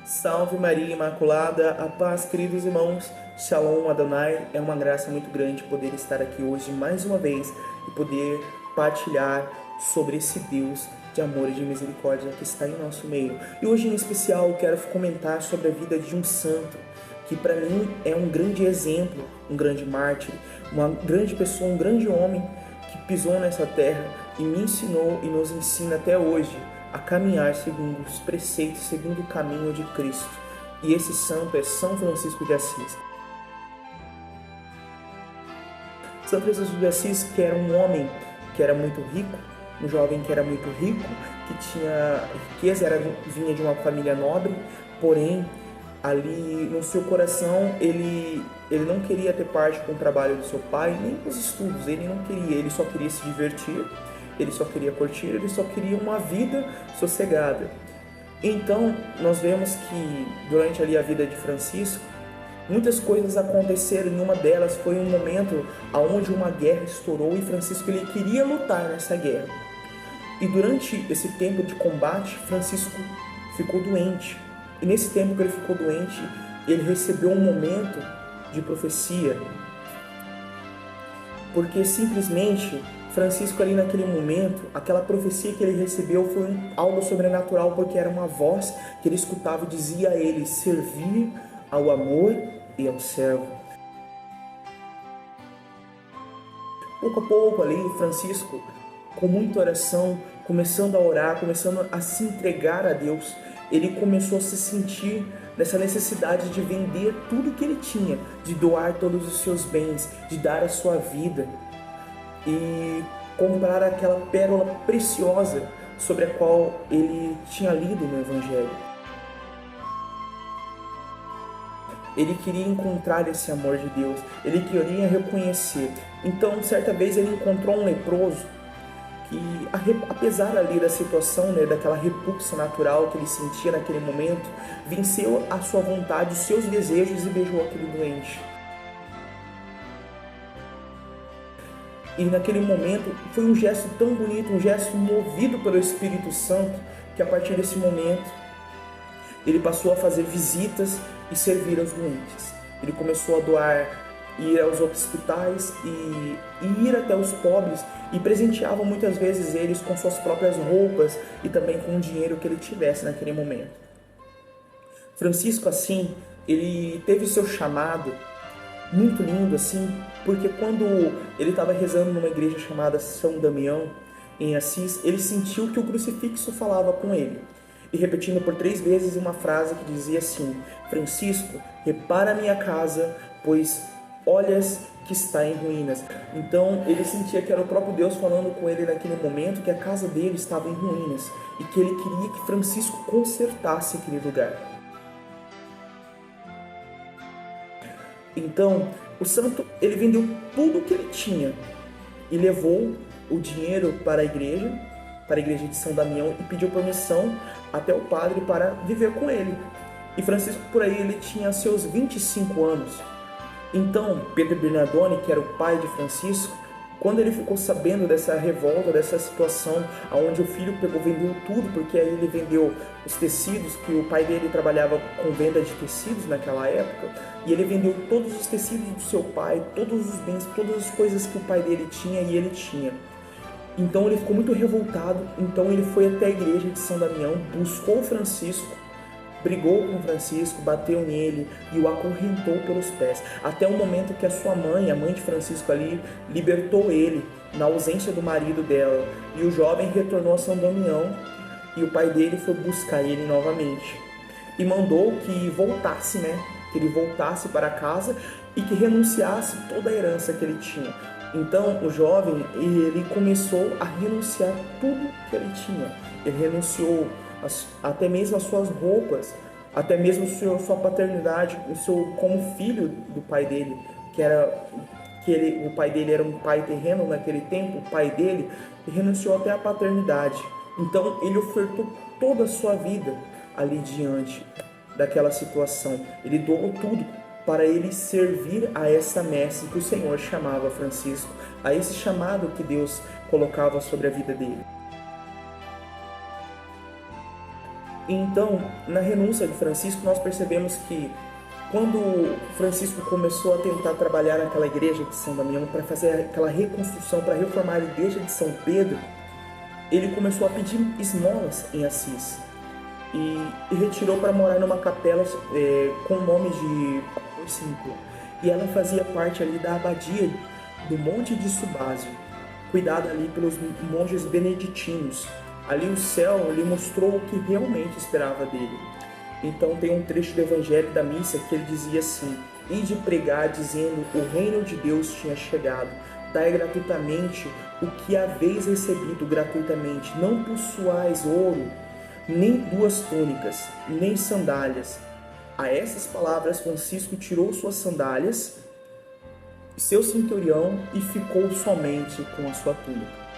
Salve Maria Imaculada, a paz, queridos irmãos, Shalom Adonai. É uma graça muito grande poder estar aqui hoje mais uma vez e poder partilhar sobre esse Deus de amor e de misericórdia que está em nosso meio. E hoje em especial eu quero comentar sobre a vida de um santo que para mim é um grande exemplo, um grande mártir, uma grande pessoa, um grande homem que pisou nessa terra e me ensinou e nos ensina até hoje a caminhar segundo os preceitos, segundo o caminho de Cristo. E esse santo é São Francisco de Assis. São Francisco de Assis, que era um homem que era muito rico, um jovem que era muito rico, que tinha riqueza, vinha de uma família nobre, porém, ali no seu coração, ele não queria ter parte com o trabalho do seu pai, nem com os estudos, ele só queria se divertir, ele só queria curtir, ele só queria uma vida sossegada. Então, nós vemos que durante ali a vida de Francisco, muitas coisas aconteceram, e uma delas foi um momento onde uma guerra estourou e Francisco ele queria lutar nessa guerra. E durante esse tempo de combate, Francisco ficou doente. E nesse tempo que ele ficou doente, ele recebeu um momento de profecia. Porque simplesmente Francisco ali naquele momento, aquela profecia que ele recebeu foi algo sobrenatural, porque era uma voz que ele escutava e dizia a ele: servir ao amor e ao servo. Pouco a pouco ali, Francisco, com muita oração, começando a orar, começando a se entregar a Deus, ele começou a se sentir nessa necessidade de vender tudo que ele tinha, de doar todos os seus bens, de dar a sua vida e comprar aquela pérola preciosa sobre a qual ele tinha lido no Evangelho. Ele queria encontrar esse amor de Deus, ele queria reconhecer. Então, certa vez ele encontrou um leproso que, apesar ali da situação, daquela repulsa natural que ele sentia naquele momento, venceu a sua vontade, os seus desejos e beijou aquele doente. E naquele momento foi um gesto tão bonito, um gesto movido pelo Espírito Santo, que a partir desse momento ele passou a fazer visitas e servir aos doentes. Ele começou a ir aos hospitais e ir até os pobres, e presenteava muitas vezes eles com suas próprias roupas e também com o dinheiro que ele tivesse naquele momento. Francisco, assim, ele teve seu chamado muito lindo, assim, porque quando ele estava rezando numa igreja chamada São Damião, em Assis, ele sentiu que o crucifixo falava com ele. E repetindo por 3 vezes uma frase que dizia assim: Francisco, repara a minha casa, pois olhas que está em ruínas. Então ele sentia que era o próprio Deus falando com ele naquele momento, que a casa dele estava em ruínas e que ele queria que Francisco consertasse aquele lugar. Então o santo ele vendeu tudo o que ele tinha e levou o dinheiro para a igreja de São Damião, e pediu permissão até o padre para viver com ele. E Francisco, por aí, ele tinha seus 25 anos. Então, Pedro Bernardone, que era o pai de Francisco, quando ele ficou sabendo dessa revolta, dessa situação, onde o filho vendeu tudo, porque aí ele vendeu os tecidos, que o pai dele trabalhava com venda de tecidos naquela época, e ele vendeu todos os tecidos do seu pai, todos os bens, todas as coisas que o pai dele tinha e ele tinha. Então ele ficou muito revoltado, então ele foi até a igreja de São Damião, buscou Francisco, brigou com Francisco, bateu nele e o acorrentou pelos pés, até o momento que a sua mãe, a mãe de Francisco ali, libertou ele, na ausência do marido dela, e o jovem retornou a São Damião, e o pai dele foi buscar ele novamente, e mandou que voltasse, que ele voltasse para casa e que renunciasse toda a herança que ele tinha. Então o jovem, ele começou a renunciar tudo que ele tinha. Ele renunciou até mesmo as suas roupas, até mesmo sua paternidade, como filho do pai dele, o pai dele era um pai terreno naquele tempo, o pai dele renunciou até a paternidade. Então ele ofertou toda a sua vida ali diante daquela situação. Ele doou tudo para ele servir a essa messe que o Senhor chamava Francisco, a esse chamado que Deus colocava sobre a vida dele. Então, na renúncia de Francisco, nós percebemos que quando Francisco começou a tentar trabalhar naquela igreja de São Damião para fazer aquela reconstrução, para reformar a igreja de São Pedro, ele começou a pedir esmolas em Assis e retirou para morar numa capela com o nome de Porciúncula. E ela fazia parte ali da abadia do Monte de Subásio, cuidada ali pelos monges beneditinos. Ali o céu lhe mostrou o que realmente esperava dele. Então tem um trecho do Evangelho da Missa que ele dizia assim: "Ide pregar dizendo, o reino de Deus tinha chegado. Dai gratuitamente o que haveis recebido gratuitamente. Não possuais ouro, nem 2 túnicas, nem sandálias." A essas palavras, Francisco tirou suas sandálias, seu cinturão e ficou somente com a sua túnica.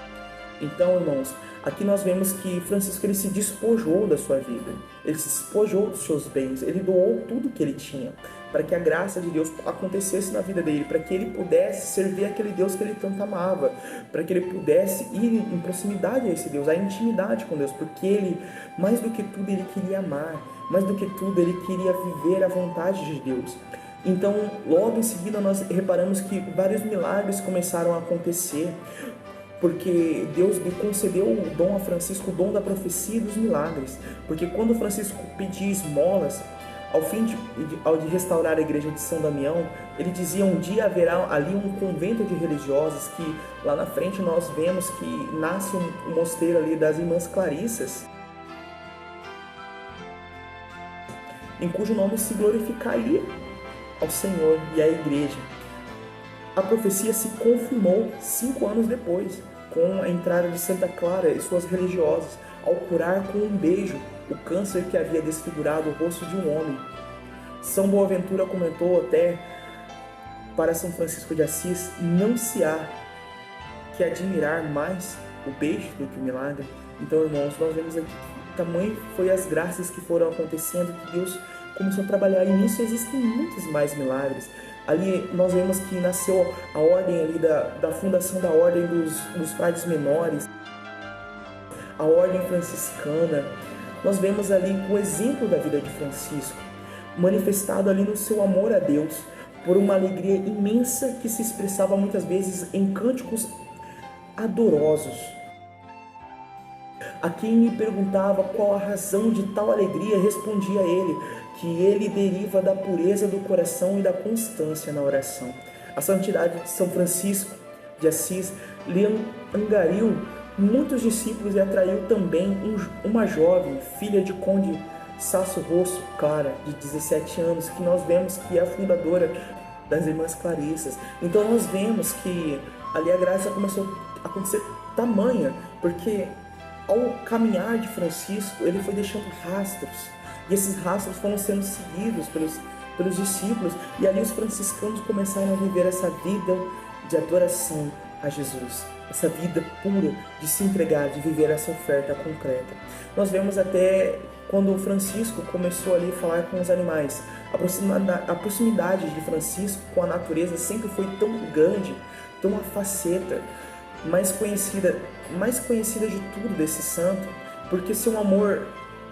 Então, irmãos, aqui nós vemos que Francisco ele se despojou da sua vida, ele se despojou dos seus bens, ele doou tudo que ele tinha para que a graça de Deus acontecesse na vida dele, para que ele pudesse servir aquele Deus que ele tanto amava, para que ele pudesse ir em proximidade a esse Deus, a intimidade com Deus, porque ele, mais do que tudo, ele queria amar, mais do que tudo, ele queria viver a vontade de Deus. Então, logo em seguida, nós reparamos que vários milagres começaram a acontecer, porque Deus lhe concedeu o dom a Francisco, o dom da profecia e dos milagres. Porque quando Francisco pedia esmolas, ao fim de restaurar a igreja de São Damião, ele dizia: um dia haverá ali um convento de religiosos, que lá na frente nós vemos que nasce um mosteiro ali das Irmãs Clarissas, em cujo nome se glorificaria ao Senhor e à igreja. A profecia se confirmou 5 anos depois, com a entrada de Santa Clara e suas religiosas, ao curar com um beijo o câncer que havia desfigurado o rosto de um homem. São Boaventura comentou até para São Francisco de Assis: não se há que admirar mais o beijo do que o milagre. Então, irmãos, nós vemos aqui que tamanho foi as graças que foram acontecendo, que Deus começou a trabalhar, e nisso existem muitos mais milagres. Ali nós vemos que nasceu a ordem ali da fundação da ordem dos frades menores, a ordem franciscana. Nós vemos ali o exemplo da vida de Francisco, manifestado ali no seu amor a Deus, por uma alegria imensa que se expressava muitas vezes em cânticos adorosos. A quem me perguntava qual a razão de tal alegria, respondia a ele que ele deriva da pureza do coração e da constância na oração. A santidade de São Francisco de Assis lhe angariou muitos discípulos e atraiu também uma jovem, filha de conde Sasso Rosso, Clara, de 17 anos, que nós vemos que é a fundadora das Irmãs Clarissas. Então nós vemos que ali a graça começou a acontecer tamanha, porque ao caminhar de Francisco, ele foi deixando rastros, e esses rastros foram sendo seguidos pelos discípulos, e ali os franciscanos começaram a viver essa vida de adoração a Jesus, essa vida pura de se entregar, de viver essa oferta concreta. Nós vemos até quando Francisco começou ali a falar com os animais, a proximidade de Francisco com a natureza sempre foi tão grande, tão afaceta, mais conhecida de tudo desse santo, porque seu amor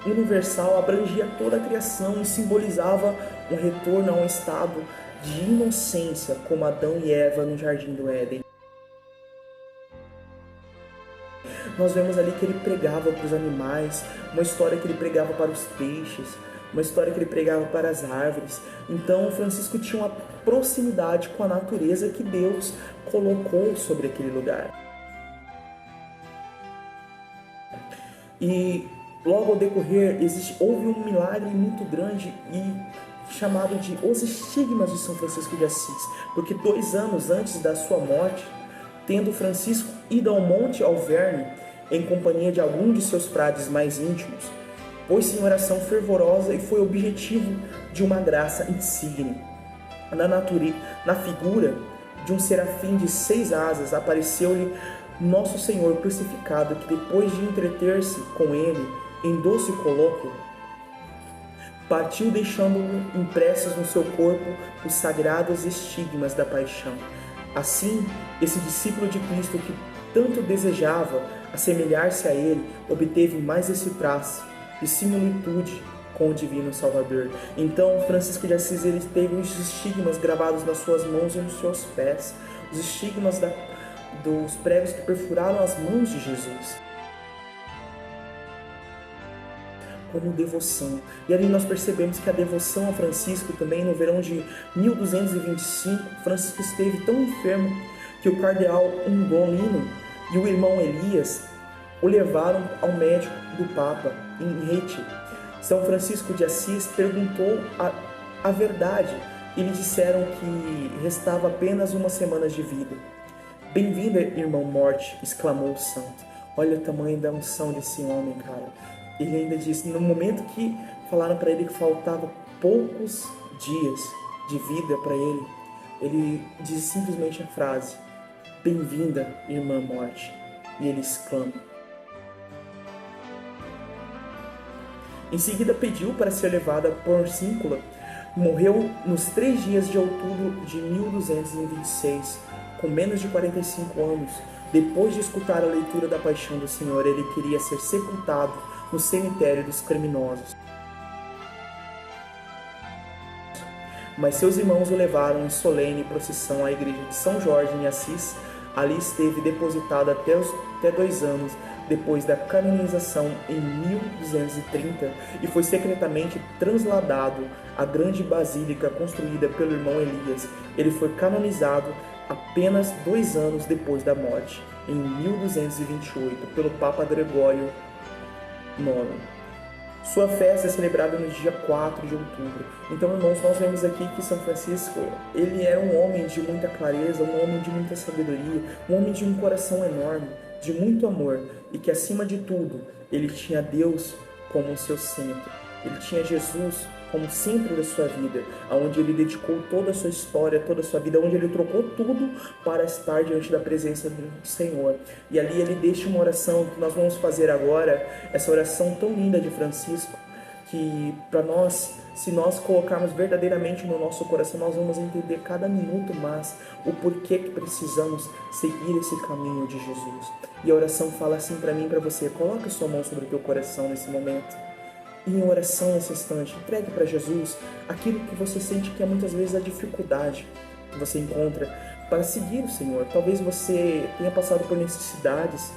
universal abrangia toda a criação e simbolizava um retorno a um estado de inocência, como Adão e Eva no Jardim do Éden. Nós vemos ali que ele pregava para os animais, uma história que ele pregava para os peixes, uma história que ele pregava para as árvores. Então Francisco tinha uma proximidade com a natureza que Deus colocou sobre aquele lugar. E logo ao decorrer houve um milagre muito grande e chamado de Os Estigmas de São Francisco de Assis, porque 2 anos antes da sua morte, tendo Francisco ido ao Monte Alverne em companhia de algum de seus frades mais íntimos, pôs-se em oração fervorosa e foi objetivo de uma graça insigne. Na figura de um serafim de 6 asas apareceu-lhe Nosso Senhor crucificado, que depois de entreter-se com ele em doce colóquio, partiu deixando impressos no seu corpo os sagrados estigmas da paixão. Assim, esse discípulo de Cristo que tanto desejava assemelhar-se a ele, obteve mais esse traço de similitude com o Divino Salvador. Então, Francisco de Assis, ele teve os estigmas gravados nas suas mãos e nos seus pés, os estigmas dos pregos que perfuraram as mãos de Jesus, como devoção. E ali nós percebemos que a devoção a Francisco também, no verão de 1225, Francisco esteve tão enfermo que o cardeal Ungolino e o irmão Elias o levaram ao médico do Papa, em Rete. São Francisco de Assis perguntou a verdade e lhe disseram que restava apenas uma semana de vida. "Bem-vinda, irmão morte", exclamou o santo. Olha o tamanho da unção desse homem, cara. Ele ainda disse, no momento que falaram para ele que faltava poucos dias de vida para ele diz simplesmente a frase: "Bem-vinda, irmã morte", e ele exclama. Em seguida pediu para ser levada por Síncula. Morreu nos 3 dias de outubro de 1226, com menos de 45 anos. Depois de escutar a leitura da Paixão do Senhor, ele queria ser sepultado no cemitério dos criminosos. Mas seus irmãos o levaram em solene procissão à igreja de São Jorge em Assis. Ali esteve depositado até 2 anos depois da canonização em 1230 e foi secretamente trasladado à grande basílica construída pelo irmão Elias. Ele foi canonizado apenas 2 anos depois da morte, em 1228, pelo Papa Gregório IX. Sua festa é celebrada no dia 4 de outubro. Então, irmãos, nós vemos aqui que São Francisco, ele era um homem de muita clareza, um homem de muita sabedoria, um homem de um coração enorme, de muito amor, e que, acima de tudo, ele tinha Deus como seu centro. Ele tinha Jesus como centro da sua vida, onde ele dedicou toda a sua história, toda a sua vida, onde ele trocou tudo para estar diante da presença do Senhor. E ali ele deixa uma oração que nós vamos fazer agora, essa oração tão linda de Francisco, que para nós, se nós colocarmos verdadeiramente no nosso coração, nós vamos entender cada minuto mais o porquê que precisamos seguir esse caminho de Jesus. E a oração fala assim para mim e para você: coloca a sua mão sobre o teu coração nesse momento. E em oração nesse instante, entregue para Jesus aquilo que você sente que é muitas vezes a dificuldade que você encontra para seguir o Senhor. Talvez você tenha passado por necessidades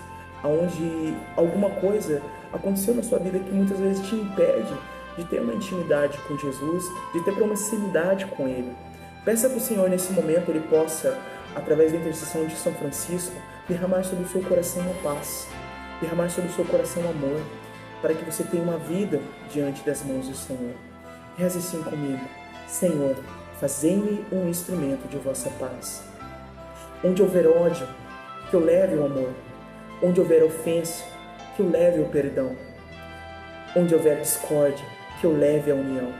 onde alguma coisa aconteceu na sua vida que muitas vezes te impede de ter uma intimidade com Jesus, de ter proximidade com Ele. Peça que o Senhor nesse momento Ele possa, através da intercessão de São Francisco, derramar sobre o seu coração a paz, derramar sobre o seu coração amor, para que você tenha uma vida diante das mãos do Senhor. Reze assim comigo: Senhor, fazei-me um instrumento de vossa paz. Onde houver ódio, que eu leve o amor. Onde houver ofensa, que eu leve o perdão. Onde houver discórdia, que eu leve a união.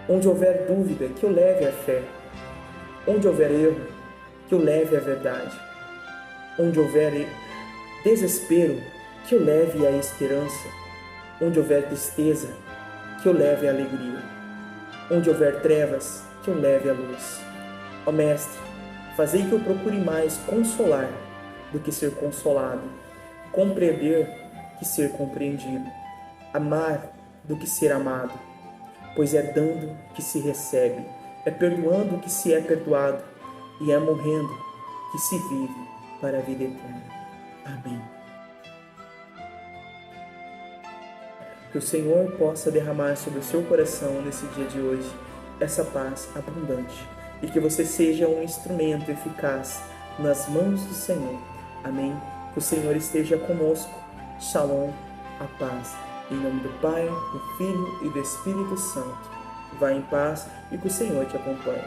Onde houver dúvida, que eu leve a fé. Onde houver erro, que eu leve a verdade. Onde houver desespero, que eu leve a esperança. Onde houver tristeza, que eu leve a alegria. Onde houver trevas, que eu leve a luz. Ó Mestre, fazei que eu procure mais consolar do que ser consolado, compreender que ser compreendido, amar do que ser amado, pois é dando que se recebe, é perdoando que se é perdoado, e é morrendo que se vive para a vida eterna. Amém. Que o Senhor possa derramar sobre o seu coração nesse dia de hoje essa paz abundante e que você seja um instrumento eficaz nas mãos do Senhor. Amém. Que o Senhor esteja conosco. Shalom, a paz. Em nome do Pai, do Filho e do Espírito Santo. Vá em paz e que o Senhor te acompanhe.